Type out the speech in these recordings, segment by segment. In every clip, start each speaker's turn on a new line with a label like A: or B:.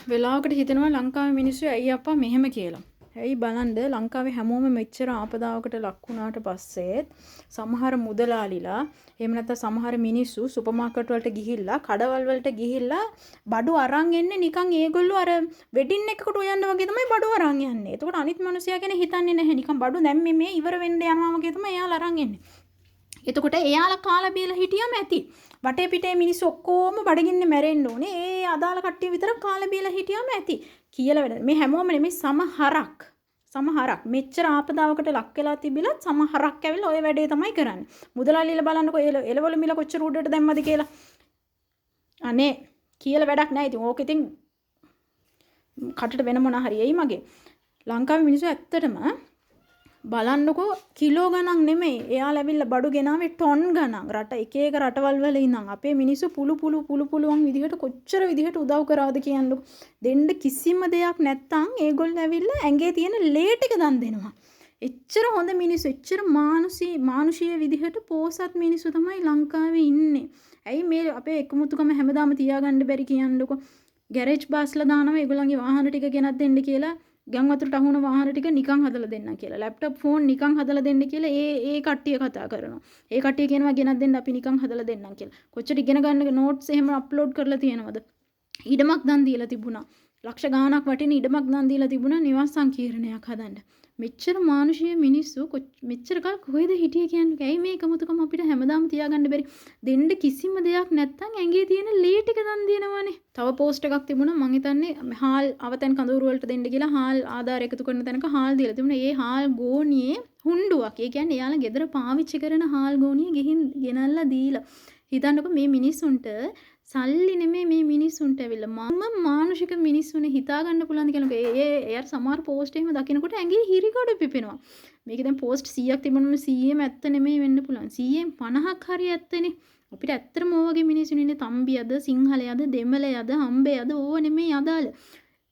A: වෙලාවකට හිතෙනවා ලංකාවේ මිනිස්සු ඇයි අප්පා මෙහෙම කියලා. ඇයි බලන්න ලංකාවේ හැමෝම මෙච්චර ආපදාවකට ලක් වුණාට පස්සෙත් සමහර මුදලාලිලා එහෙම නැත්නම් සමහර මිනිස්සු සුපර් මාකට් වලට ගිහිල්ලා කඩවල් වලට ගිහිල්ලා බඩු අරන් එන්නේ නිකන් ඒගොල්ලෝ අර වෙඩින් එකකට උයන්න වගේ තමයි බඩු අරන් යන්නේ. එතකොට අනිත් මිනිස්සයා ගැන හිතන්නේ නැහැ. නිකන් බඩු දැන් මේ ඉවර වෙන්න යනවා වගේ තමයි එයාලා අරන් එන්නේ. එතකොට එයාලා කාලා බීලා හිටියම ඇති. වටේ පිටේ මිනිස්සු ඔක්කොම බඩගින්නේ මැරෙන්න ඕනේ. ඒ අදාළ කට්ටිය විතරක් කාලා බීලා හිටියම ඇති. කියලා වැඩ. මේ හැමෝම නෙමෙයි සමහරක් මෙච්චර ආපදාවකට ලක් වෙලා තිබිලත් සමහරක් ඇවිල්ලා ওই වැඩේ තමයි කරන්නේ. මුදලාලිලා බලන්නකෝ එළවලු මිල කොච්චර උඩට දැම්මද කියලා. අනේ කියලා වැඩක් නැහැ. ඉතින් ඕක ඉතින් කටට වෙන මොනා හරි එයි මගේ. ලංකාවේ මිනිස්සු ඇත්තටම බලන්නකෝ කිලෝ ගණන් නෙමෙයි. එයාලා ඇවිල්ලා බඩු ගෙනාවේ ටොන් ගණන්. රට එක එක රටවල් වල ඉඳන් අපේ මිනිස්සු පුළුවන් විදිහට කොච්චර විදිහට උදව් කරාද කියන්නකෝ. දෙන්න කිසිම දෙයක් නැත්තම් ඒගොල්ලෝ ඇවිල්ලා ඇඟේ තියෙන ලේ ටික දන් දෙනවා. එච්චර හොඳ මිනිස්සු, එච්චර මානුෂීය විදිහට පෝසත් මිනිස්සු තමයි ලංකාවේ ඉන්නේ. ඇයි මේ අපේ එකමුතුකම හැමදාම තියාගන්න බැරි කියන්නකෝ. ගෑරේජ් බාස්ලා දානවා ඒගොල්ලන්ගේ වාහන ටික ගෙනත් දෙන්න කියලා. ගම් වතුරට අහුන වාහන ටික නිකන් හදලා දෙන්න කියලා. ලැප්ටොප් ෆෝන් නිකන් හදලා දෙන්න කියලා ඒ කට්ටිය කතා කරනවා. ඒ කට්ටිය කියනවා ගෙනත් දෙන්න අපි නිකන් හදලා දෙන්නම් කියලා. කොච්චර ඉගෙන ගන්න නෝට්ස් එහෙම අප්ලෝඩ් කරලා තියෙනවද? ඉඩමක් දන් දීලා තිබුණා. ලක්ෂ ගාණක් වටින ඉඩමක් දන් දීලා තිබුණා නිවාස සංකීර්ණයක් හදන්න. මෙච්චර මානුෂීය මිනිස්සු මෙච්චර කල් කොහෙද හිටියේ කියන්නේ? ඇයි මේ එකමුතුකම අපිට හැමදාම තියාගන්න බැරි? දෙන්න කිසිම දෙයක් නැත්තම් ඇඟේ තියෙන ලේ ටික දන් දෙනවනේ. තව පෝස්ට් එකක් තිබුණා මං හිතන්නේ හාල් අවතෙන් කඳවුරු වලට දෙන්න කියලා හාල් ආධාර එකතු කරන තැනක හාල් දීලා තිබුණා. ඒ හාල් ගෝණියේ හුණ්ඩුවක්. ඒ කියන්නේ එයාලා ගෙදර පාවිච්චි කරන හාල් ගෝණිය ගෙනල්ලා දීලා. හිතන්නකෝ මේ මිනිස්සුන්ට සල්ලි නෙමෙයි මේ මිනිස්සුන්ට ඇවිල්ලා මම මානුෂික මිනිස්සුනේ හිතා ගන්න පුළුවන්ද කියලා. ඒ සමහර පෝස්ට් එහෙම දකිනකොට ඇඟේ හිරිගොඩ පිපෙනවා. මේක දැන් පෝස්ට් 100ක් තිබුණම 100ම ඇත්ත නෙමෙයි වෙන්න පුළුවන්. 100න් 50ක් හරි ඇත්තනේ. අපිට ඇත්තටම ඕ වගේ මිනිස්සුන් ඉන්නේ තම්බියද, සිංහලයද, දෙමළයද, හම්බයද ඕව නෙමෙයි අදාළ.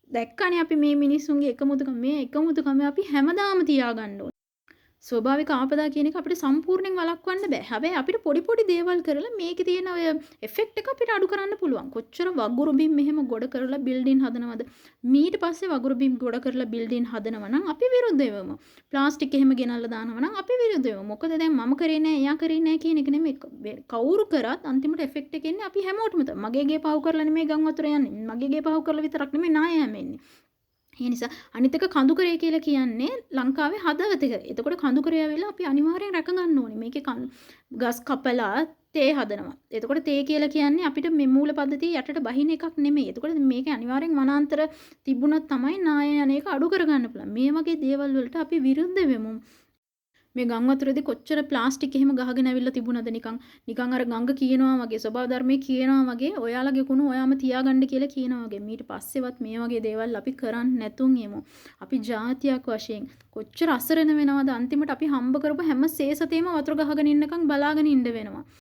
A: දැක්කනේ අපි මේ මිනිස්සුන්ගේ එකමුතුකම අපි හැමදාම තියාගන්න ඕනේ. ස්වභාවික ආපදා කියන එක අපිට සම්පූර්ණයෙන් වළක්වන්න බෑ. හැබැයි අපිට පොඩි දෙවල් කරලා මේකේ තියෙන ඔය එෆෙක්ට් එක අපිට අඩු කරන්න පුළුවන්. කොච්චර වගුරු බිම් මෙහෙම ගොඩ කරලා බිල්ඩින් හදනවද? ඊට පස්සේ වගුරු බිම් ගොඩ කරලා බිල්ඩින් හදනවා නම් අපි විරුද්ධ වෙමු. ප්ලාස්ටික් එහෙම ගෙනල්ලා දානවා නම් අපි විරුද්ධ වෙමු. මොකද දැන් මම කරේ නෑ, එයා කරේ නෑ කියන එක නෙමෙයි. කවුරු කරත් අන්තිමට එෆෙක්ට් එක එන්නේ අපි හැමෝටම තමයි. මගේ ගේ පහු කරලා නෙමෙයි ගම් වතුර යන්නේ. මගේ ගේ පහු කරලා විතරක් නෙමෙයි නාය හැමෙන්නේ. ඒ නිසා අනිත් එක කඳුකරය කියලා කියන්නේ ලංකාවේ හදවතක. එතකොට කඳුකරය වෙලා අපි අනිවාර්යෙන් රැක ගන්න ඕනේ. මේකේ ගස් කපලා තේ හදනවා. එතකොට තේ කියලා කියන්නේ අපිට මේ මූල පද්ධතිය යටට බහින එකක් නෙමෙයි. එතකොට මේකේ අනිවාර්යෙන් වනාන්තර තිබුණොත් තමයි නාය යන එක අඩු කරගන්න පුළුවන්. මේ වගේ දේවල් වලට අපි විරුද්ධ වෙමු. මේ ගම් වතුරේදී කොච්චර ප්ලාස්ටික් එහෙම ගහගෙන ඇවිල්ලා තිබුණද නිකන් අර ගංග කියනවා වගේ ස්වභාව ධර්මයේ කියනවා වගේ ඔයාලගේ කුණු ඔයාම තියාගන්න කියලා කියනවා වගේ ඊට පස්සෙවත් මේ වගේ දේවල් අපි කරන්නේ නැතුන් යමු. අපි ජාතියක් වශයෙන් කොච්චර අසරණ වෙනවද අන්තිමට අපි හම්බ කරපු හැම සේසතේම වතුර ගහගෙන ඉන්නකම් බලාගෙන ඉන්න වෙනවා.